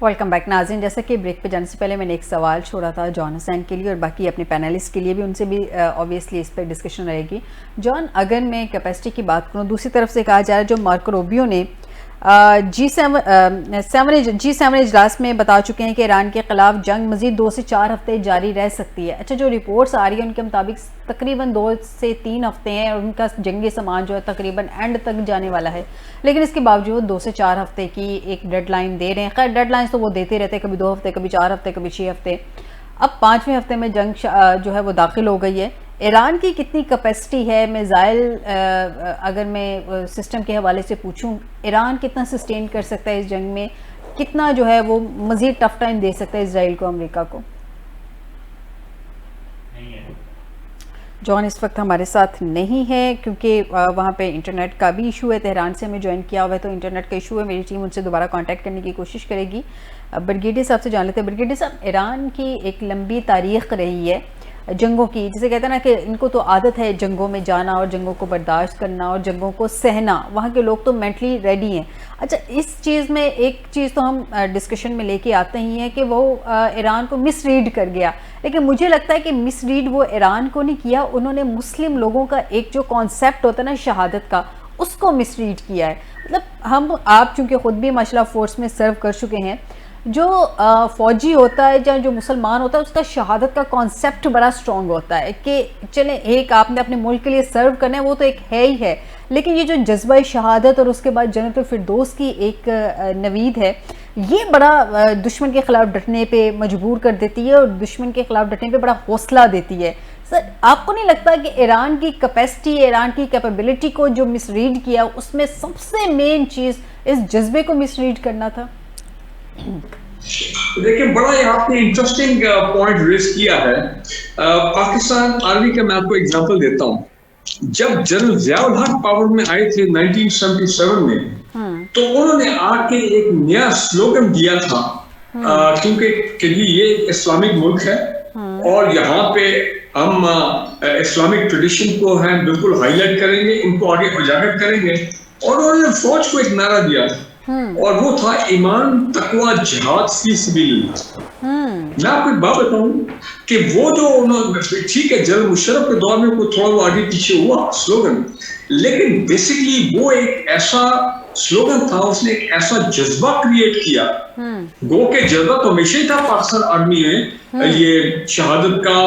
Welcome back ناظرین. جیسا کہ بریک پہ جانے سے پہلے میں نے ایک سوال چھوڑا تھا جان حسین کے لیے اور باقی اپنے پینلسٹ کے لیے بھی, ان سے بھی آبویسلی اس پہ ڈسکشن رہے گی. جان, اگر میں کیپیسٹی کی بات کروں, دوسری طرف سے کہا جا رہا ہے جو مارکو روبیو نے G7 اجلاس میں بتا چکے ہیں کہ ایران کے خلاف جنگ مزید 2 سے 4 ہفتے جاری رہ سکتی ہے. اچھا, جو رپورٹس آ رہی ہیں ان کے مطابق تقریباً 2 سے 3 ہفتے ہیں اور ان کا جنگی سامان جو ہے تقریباً اینڈ تک جانے والا ہے, لیکن اس کے باوجود 2 سے 4 ہفتے کی ایک ڈیڈ لائن دے رہے ہیں. خیر, ڈیڈ لائنس تو وہ دیتے رہتے ہیں, کبھی 2 ہفتے, کبھی 4 ہفتے, کبھی 6 ہفتے. اب 5ویں ہفتے میں جنگ جو ہے وہ داخل ہو گئی ہے. ایران کی کتنی کیپیسٹی ہے میزائل, اگر میں سسٹم کے حوالے سے پوچھوں, ایران کتنا سسٹین کر سکتا ہے اس جنگ میں, کتنا جو ہے وہ مزید ٹف ٹائم دے سکتا ہے اسرائیل کو, امریکہ کو؟ جان اس وقت ہمارے ساتھ نہیں ہے کیونکہ وہاں پہ انٹرنیٹ کا بھی ایشو ہے. تہران سے ہمیں جوائن کیا ہوا ہے تو انٹرنیٹ کا ایشو ہے. میری ٹیم ان سے دوبارہ کانٹیکٹ کرنے کی کوشش کرے گی. برگیڈیئر صاحب سے جان لیتے ہیں. برگیڈیئر صاحب, ایران کی ایک لمبی تاریخ رہی ہے جنگوں کی, جسے کہتے ہیں نا کہ ان کو تو عادت ہے جنگوں میں جانا اور جنگوں کو برداشت کرنا اور جنگوں کو سہنا. وہاں کے لوگ تو مینٹلی ریڈی ہیں. اچھا, اس چیز میں ایک چیز تو ہم ڈسکشن میں لے کے آتے ہی ہیں کہ وہ ایران کو مس ریڈ کر گیا, لیکن مجھے لگتا ہے کہ مس ریڈ وہ ایران کو نہیں کیا, انہوں نے مسلم لوگوں کا ایک جو کانسیپٹ ہوتا ہے نا شہادت کا, اس کو مس ریڈ کیا ہے. مطلب آپ چونکہ خود بھی ماشاء اللہ فورس میں سرو کر چکے ہیں, جو فوجی ہوتا ہے یا جو مسلمان ہوتا ہے اس کا شہادت کا کانسیپٹ بڑا سٹرونگ ہوتا ہے کہ چلیں ایک آپ نے اپنے ملک کے لیے سرو کرنا ہے, وہ تو ایک ہے ہی ہے, لیکن یہ جو جذبہ شہادت اور اس کے بعد جنت الفردوس کی ایک نوید ہے, یہ بڑا دشمن کے خلاف ڈٹنے پہ مجبور کر دیتی ہے اور دشمن کے خلاف ڈٹنے پہ بڑا حوصلہ دیتی ہے. سر, آپ کو نہیں لگتا کہ ایران کی کیپیسٹی, ایران کی کیپیبلٹی کو جو مس ریڈ کیا, اس میں سب سے مین چیز اس جذبے کو مس ریڈ کرنا تھا؟ دیکھیں, بڑا آپ نے انٹرسٹنگ پوائنٹ ریز کیا ہے. پاکستان آرمی کا میں آپ کو ایگزامپل دیتا ہوں. جب جنرل ضیاء الحق پاور میں آئے تھے 1977 میں, تو انہوں نے آ کے ایک نیا سلوگن دیا تھا, کیونکہ یہ اسلامک ملک ہے اور یہاں پہ ہم اسلامک ٹریڈیشن کو ہیں بالکل ہائی لائٹ کریں گے, ان کو آگے اجاگر کریں گے. اور انہوں نے فوج کو ایک نعرہ دیا تھا اور وہ تھا ایمان تقوی جہاد فی سبیل اللہ. میں آپ کو ایک بات بتاؤں کہ وہ جو انہوں نے, ٹھیک ہے جنرل مشرف کے دور میں کوئی تھوڑا وہ آگے پیچھے ہوا سلوگن, لیکن بیسکلی وہ ایک ایسا سلوگن تھا, اس نے ایک ایسا جذبہ کریٹ کیا. گو کہ جذبہ تو ہمیشہ ہی تھا پاکستان آرمی میں, یہ شہادت کا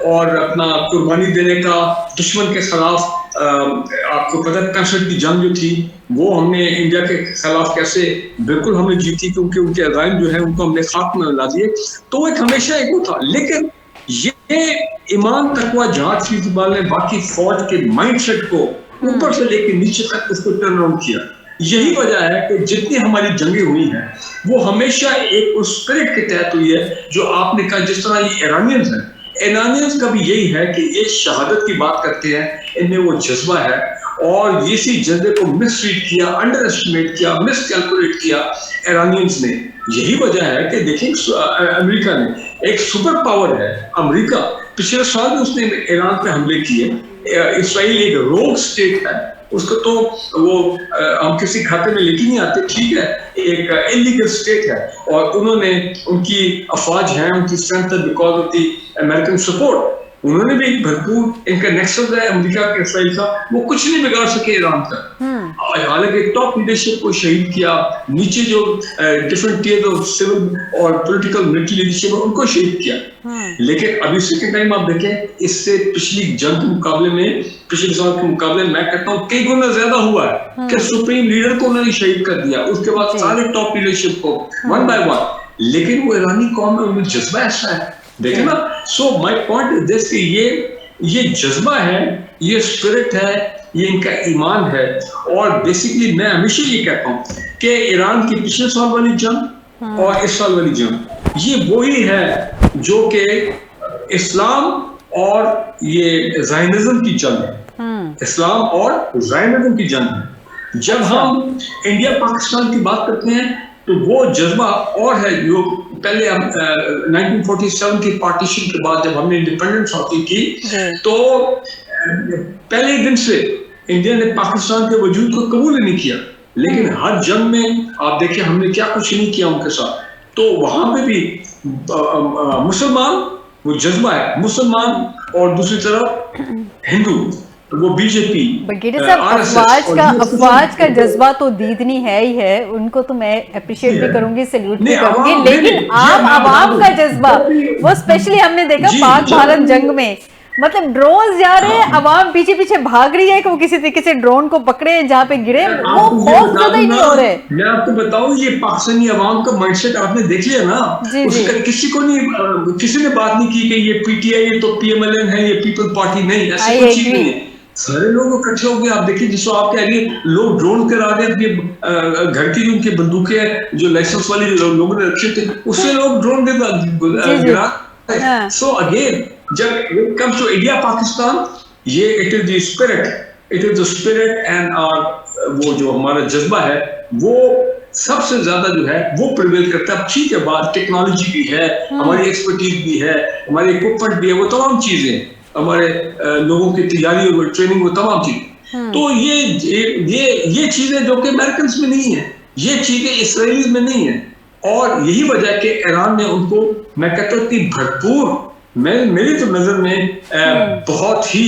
اور اپنا قربانی دینے کا, دشمن کے خلاف. آپ کو پتہ ہے 65 کی جنگ جو تھی وہ ہم نے انڈیا کے خلاف کیسے بالکل ہم نے جیتی, کیونکہ ان کے عزائم جو ہیں ان کو ہم نے خاک میں لا دیے. تو ایک ہمیشہ ایک وہ تھا, لیکن یہ ایمان تقوی جہاد فی سبیل اللہ نے باقی فوج کے مائنڈ سیٹ کو اوپر سے لے کے نیچے تک اس کو ٹرن اراؤنڈ کیا. یہی وجہ ہے کہ جتنی ہماری جنگیں ہوئی ہیں وہ ہمیشہ ایک اس اسپرٹ کے تحت ہوئی ہے جو آپ نے کہا. جس طرح یہ ایرانینز ہیں, ایرانینز کا بھی یہی ہے کہ یہ شہادت کی بات کرتے ہیں, ان میں وہ جذبہ ہے, اور اسی جذبے کو مس ریڈ کیا, انڈر ایسٹیمیٹ کیا, مس کیلکولیٹ کیا ایرانینز نے. یہی وجہ ہے کہ دیکھیں امریکہ نے, ایک سپر پاور ہے امریکہ, پچھلے سال اس نے ایران پہ حملے کیے. اسرائیل ایک روگ اسٹیٹ ہے, اس کو تو وہ ہم کسی کھاتے میں لے کے نہیں آتے, ٹھیک ہے, ایک انلیگل اسٹیٹ ہے, اور انہوں نے ان کی افواج ہیں, ان کی strength because of the American support, انہوں نے بھی بھرپور, ان کا نیکسس ہے امریکہ کے اسرائیل کا, وہ کچھ نہیں بگاڑ سکے ایران کا. حالانکہ ٹاپ لیڈرشپ کو شہید کیا, نیچے جو ڈفرنٹ ٹیئر آف سول اور پولیٹیکل ملٹری لیڈرشپ ان کو شہید کیا. لیکن ابھی سیکنڈ ٹائم آپ دیکھیں, اس سے پچھلی جنگ کے مقابلے میں, پچھلے سال کے مقابلے میں کہتا ہوں کئی گنا زیادہ ہوا ہے کہ سپریم لیڈر کو انہوں نے شہید کر دیا, اس کے بعد سارے ٹاپ لیڈرشپ کو ون بائی ون. لیکن وہ ایرانی قوم میں ان میں جذبہ ایسا ہے, دیکھیں نا. سو مائی پوائنٹ از دس کہ یہ جذبہ ہے, یہ اسپرٹ ہے, یہ ان کا ایمان ہے. اور بیسکلی میں ہمیشہ یہ کہتا ہوں کہ ایران کی پچھلے سال والی جنگ اور اس سال والی جنگ یہ وہی ہے جو کہ اسلام اور یہ زائنزم کی جنگ ہے, اسلام اور زائنزم کی جنگ ہے. جب ہم انڈیا پاکستان کی بات کرتے ہیں تو وہ جذبہ اور ہے جو پہلے ہم 1947 کی پارٹیشن کے بعد جب ہم نے انڈیپینڈنس حاصل کی تو پہلے دن سے انڈیا نے پاکستان کے وجود کو قبول نہیں کیا. لیکن ہر جنگ میں آپ دیکھیں ہم نے کیا کچھ نہیں کیا ان کے ساتھ. تو وہاں پہ بھی مسلمان وہ جذبہ ہے، مسلمان اور دوسری طرف ہندو وہ بی جے پی بلکہ صاحب افواج کا جذبہ تو دیدنی ہے ہی ہے، ان کو تو میں اپریشیٹ بھی کروں گی، سیلیوٹ بھی کروں گی، لیکن عوام کا جذبہ وہ اسپیشلی ہم نے دیکھا پاک بھارت جنگ میں، مطلب ڈرون جا رہے ہیں، عوام پیچھے پیچھے بھاگ رہی ہے کہ وہ کسی طریقے سے ڈرون کو پکڑے جہاں پہ گرے، وہ خوف زدہ ہی نہیں ہو رہے. میں آپ کو بتاؤں یہ پاکستانی عوام کا مائنڈ سیٹ آپ نے دیکھ لیا نا، اس کا کسی نے بات نہیں کی کہ یہ پی ٹی آئی ہے تو پی ایم ایل این ہے، یہ پیپل پارٹی نہیں، ایسی کوئی چیز نہیں ہے. سارے لوگ اکٹھے ہو گئے. آپ دیکھیں جس کو آپ کہہ رہی ہیں لوگ ڈرون کرا دیں اپنے گھر کی، ان کی بندوقیں جو لائسنس والی لوگوں نے رکھے تھے اس سے لوگ ڈرون گرا. سو اگین جب it comes to India Pakistan, یہ it is the spirit, it is the spirit and وہ جو ہمارا جذبہ ہے وہ سب سے زیادہ جو ہے وہ پریویل کرتا ہے. ٹھیک ہے بات ٹیکنالوجی بھی ہے، ہماری ایکسپرٹیز بھی ہے، ہماری اکوپمنٹ بھی ہے، وہ تمام چیزیں ہمارے لوگوں کی تیاری اور ٹریننگ، وہ تمام چیزیں. تو یہ چیزیں جو کہ امریکنز میں نہیں ہیں، یہ چیزیں اسرائیلیز میں نہیں ہیں، اور یہی وجہ ہے کہ ایران نے ان کو میں کہتا ہوں کہ بھرپور، میری تو نظر میں بہت ہی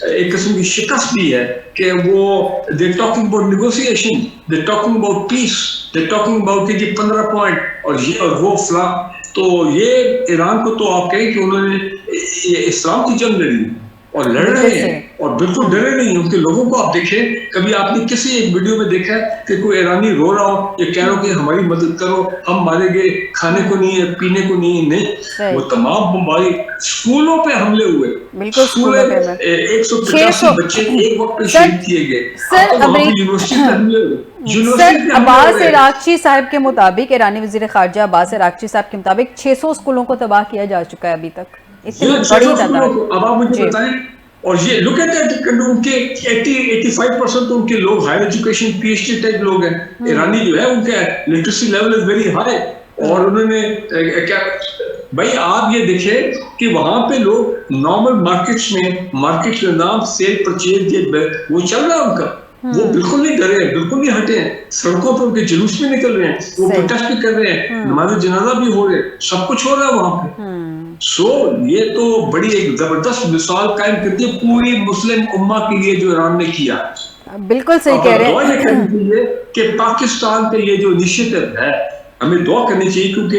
ایک قسم کی شکست بھی ہے کہ وہ they're talking about negotiation, they're talking about peace, they're talking about کہ 15 پوائنٹ اور یہ اور وہ فلاں. تو یہ ایران کو تو آپ کہیں کہ انہوں نے اسلام کی جنگ لڑی اور لڑ رہے ہیں اور بالکل ڈرے نہیں. ان کے لوگوں کو آپ دیکھیں، کبھی آپ نے کسی ایک ویڈیو میں دیکھا ہے کہ کوئی ایرانی رو رہا ہو یا کہہ رہا ہو کہ ہماری مدد کرو، ہم مارے گئے، کھانے کو نہیں ہے، پینے کو نہیں ہے؟ نہیں، وہ تمام بمباری اسکولوں پہ حملے ہوئے، بالکل 185 بچے ایک وقت پہ شہید کیے گئے. یونیورسٹی پہ حملے ہوئے. عباس عراقچی صاحب کے مطابق، ایرانی وزیر خارجہ عباس عراقچی صاحب کے مطابق 600 اسکولوں کو تباہ کیا جا چکا ہے ابھی تک. اتنی بڑی تعداد. اب آپ مجھے بتائیں، اور یہ لک ایٹ دیٹ، ان کے 85% تو ان کے لوگ higher education P H D type لوگ ہیں. ایرانی جو ہے ان کا literacy level is very high, اور انہوں نے کیا بھائی آپ یہ دیکھیں کہ وہاں پہ لوگ نارمل مارکیٹس میں مارکیٹ نظام سیل پرچیز وہ چل رہا ہے ان کا، وہ بالکل نہیں ڈرے ہیں، بالکل نہیں ہٹے ہیں. سڑکوں پر ان کے جلوس بھی نکل رہے ہیں، وہ پروٹیسٹ بھی کر رہے ہیں، نماز جنازہ بھی ہو رہے ہیں، سب کچھ ہو رہا ہے وہاں پہ. سو یہ تو بڑی ایک زبردست مثال قائم کرتی ہے پوری مسلم امہ کے لیے جو ایران نے کیا. بالکل صحیح کہہ رہے ہیں کہ پاکستان پہ یہ جو انیشیٹو ہے ہمیں دعا کرنی چاہیے، کیونکہ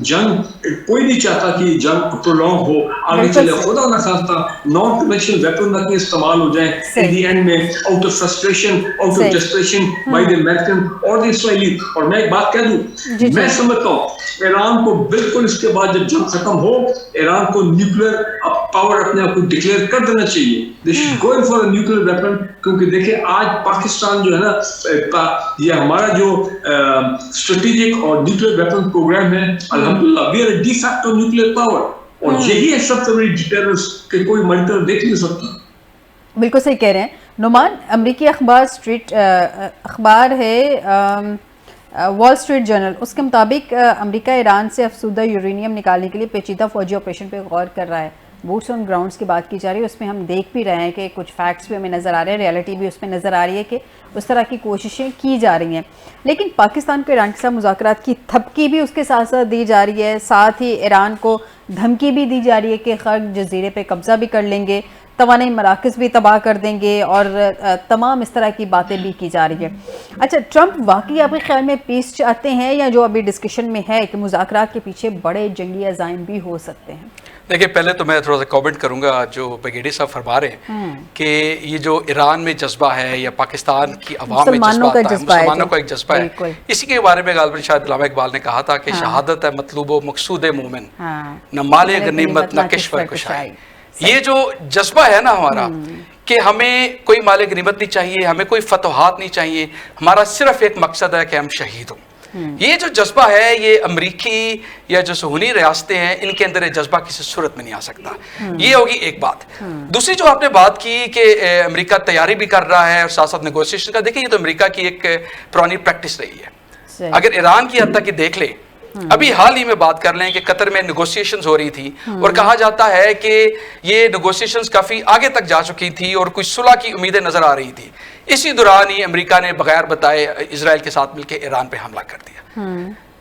جنگ کوئی نہیں چاہتا کہ جنگ پرولونگ ہو، آگے چلے. خدا نہ خواستہ نان کنونشنل ویپن نہ استعمال ہو جائیں ان دی اینڈ میں، out of frustration, out of depression by the American اور دی اسرائیلی. اور میں ایک بات کہہ دوں، میں سمجھتا ہوں ایران کو بالکل اس کے بعد جب جنگ ختم ہو، ایران کو نیوکلیر پاور اپنے آپ کو ڈکلیئر کر دینا چاہیے. They should go in for a nuclear weapon. کیونکہ دیکھیں آج پاکستان جو ہے نا، یہ ہمارا جو اسٹریٹجک اور نیوکلیر ویپن پروگرام ہے، الحمدللہ we are de facto nuclear power, اور یہی ہے سب سے بڑی ڈیٹرنس کہ کوئی مر کر دیکھ نہیں سکتا. بالکل صحیح کہہ رہے ہیں نعمان. امریکی اخبار ہے وال اسٹریٹ جرنل، اس کے مطابق امریکہ ایران سے افزودہ یورینیم نکالنے کے لیے پیچیدہ فوجی آپریشن پہ غور کر رہا ہے. بوٹس آن گراؤنڈس کی بات کی جا رہی ہے، اس میں ہم دیکھ بھی رہے ہیں کہ کچھ فیکٹس بھی ہمیں نظر آ رہے ہیں، ریالٹی بھی اس میں نظر آ رہی ہے کہ اس طرح کی کوششیں کی جا رہی ہیں. لیکن پاکستان کو ایران کے ساتھ مذاکرات کی تھپکی بھی اس کے ساتھ ساتھ دی جا رہی ہے، ساتھ ہی ایران کو دھمکی بھی دی جا رہی ہے کہ خرق جزیرے پہ قبضہ بھی کر لیں گے، توانائی مراکز بھی تباہ کر دیں گے، اور تمام اس طرح کی باتیں بھی کی جا رہی ہیں. اچھا، ٹرمپ واقعی آپ کے خیال میں پیس چاہتے ہیں، یا جو ابھی ڈسکشن میں ہے کہ مذاکرات کے پیچھے بڑے جنگی عزائم بھی ہو سکتے ہیں؟ دیکھیں پہلے تو میں تھوڑا سا کامنٹ کروں گا جو بگیڑی صاحب فرما رہے ہیں کہ یہ جو ایران میں جذبہ ہے یا پاکستان کی عوام میں جذبہ آتا ہے، مسلمانوں کا ایک جذبہ ہے، اسی کے بارے میں غالباً شاید علامہ اقبال نے کہا تھا کہ شہادت ہے مطلوب و مقصود مومن، نہ مال غنیمت نہ کشور کشائی. یہ جو جذبہ ہے نا ہمارا کہ ہمیں کوئی مال غنیمت نہیں چاہیے، ہمیں کوئی فتوحات نہیں چاہیے، ہمارا صرف ایک مقصد ہے کہ ہم شہید ہوں. یہ جو جذبہ ہے یہ امریکی یا جو صہیونی ریاستیں ہیں ان کے اندر یہ جذبہ کسی صورت میں نہیں آ سکتا. یہ ہوگی ایک بات. دوسری جو آپ نے بات کی کہ امریکہ تیاری بھی کر رہا ہے اور ساتھ ساتھ نیگوسیشن کا، دیکھیں یہ تو امریکہ کی ایک پرانی پریکٹس رہی ہے. اگر ایران کی حد تک یہ دیکھ لیں، ابھی حال ہی میں بات کر لیں کہ قطر میں نیگوسیشنز ہو رہی تھی اور کہا جاتا ہے کہ یہ نیگوسیشنز کافی آگے تک جا چکی تھی اور کوئی صلح کی امیدیں نظر آ رہی تھی. اسی دوران ہی امریکہ نے بغیر بتائے اسرائیل کے ساتھ مل کے ایران پہ حملہ کر دیا.